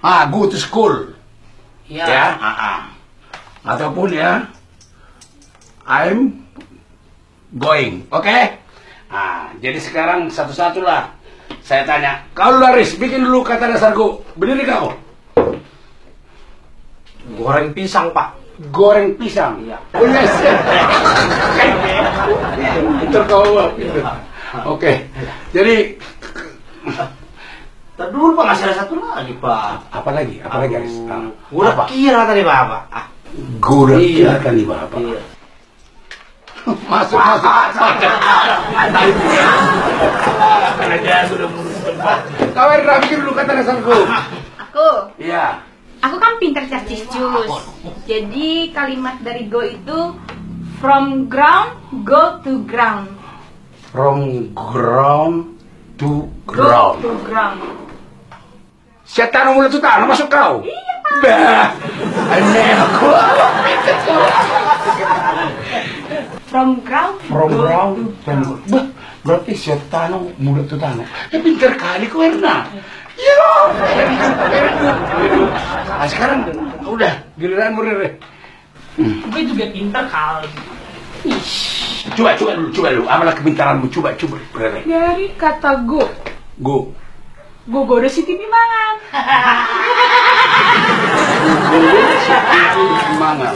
Go to school. Ya. Ataupun ya, I'm going. Oke? Jadi sekarang satu-satu lah. Saya tanya, kau Laris, bikin dulu kata dasar go. Berdiri kau. Goreng pisang, Pak. Goreng pisang. Iya. Oh, yes. Pinter kau, pinter. Oke. Jadi, Tadi dulu, Pak, masih ada satu lagi, Pak. apa lagi, Aris? Udah kira tadi, Pak. Gula kira kan di Bapak. Iya. Masuk. Karena sudah mengurus tempat. Kau Indra, bikin dulu kata dasar go. Aku Iya. aku kan pinter cercis jus. Jadi kalimat dari go itu from ground go to ground. From ground to Go ground. to ground. Setan mulut itu tanah masuk kau. Iya, Pak. Bah, aneh aku. From ground From go ground to to ground. bah, berarti setan mulut itu tanah. Pinter kali kau Erna. Ya, very good. Sekarang udah giliran Rere. Gue juga pinter kali. Coba dulu. Amalah kepintaranmu, coba Rere. Dari kata go, Go. go si TV mangan. Semangat.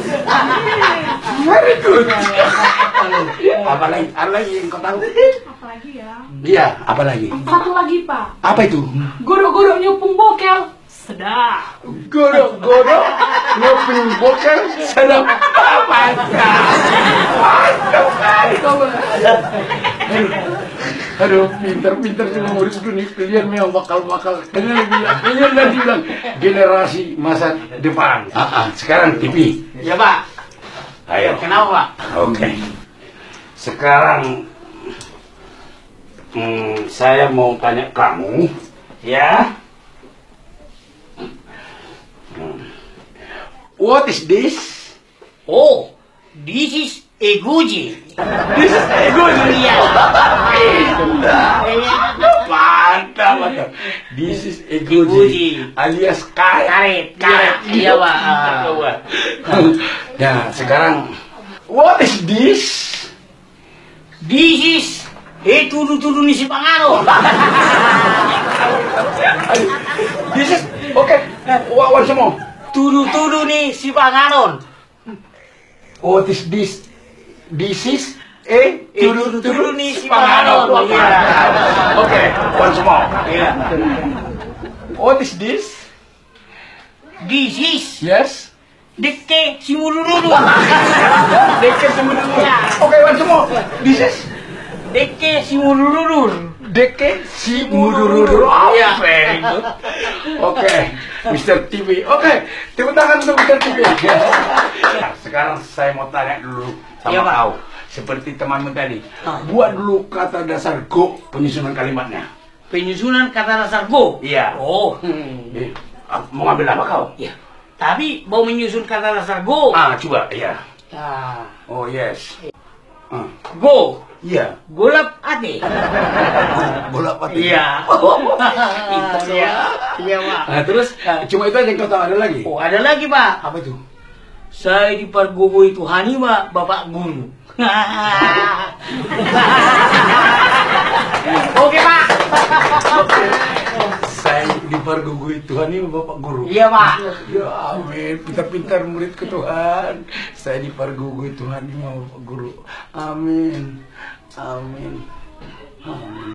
Very good. Apalagi yang kau tahu? Apalagi ya? Iya, apalagi? Satu lagi, Pak. Apa itu? Goro-goro nyupung bokel. Sedap. Godok, ngoping bokel, sedap apa? Mantap kali kau. Aduh, pinter semua muridku nih. Kalian memang bakal. Kalian nanti bilang generasi masa depan. Sekarang TV. Ya, Pak. Ayo. Kenapa, Pak? Oke. Sekarang saya mau tanya kamu, ya. What is this? Oh, this is a Gucci. This is ego. Iya. Mantap. This is ego alias karet. Iya, Pak. Nah, sekarang what is this? This is tudu-tudu ni si Pangano. This is okay. Wan semua. Tudu-tudu ni si Panganon. What is this? This is Tudu-tudu ni si Panganon. Iya. Oke, once more. Iya. What is this? This is Yes. Deke si Mulururu. Deket semuanya. Oke, once more. This is Deke si Mulururu. Deke si Mudururu. Iya. Very good. Oke, Mr. TV. Oke, tepuk tangan untuk Mr. TV. Sekarang saya mau tanya dulu sama Iya, Pak. kau. Seperti temanmu tadi. Buat dulu kata dasar go penyusunan kalimatnya. Penyusunan kata dasar go. Iya. Oh. Mau ngambil apa kau? Iya. Tapi mau menyusun kata dasar go. Coba. Iya. Ah. Oh, yes. Go. Iya. Golap ate. Bola apa? Iya. Iya. Iya, Pak. Nah, terus cuma itu aja yang kau tahu, ada lagi? Oh, ada lagi, Pak. Apa itu? Saya dipergugui Tuhani, Pak, Bapak Guru. Oke, Pak. Saya dipergugui Tuhan ini Bapak Guru. Iya, Pak. Ya amin, pintar-pintar muridku Tuhan. Saya dipergugui Tuhan ini Bapak Guru. Amin. Amin. Amin.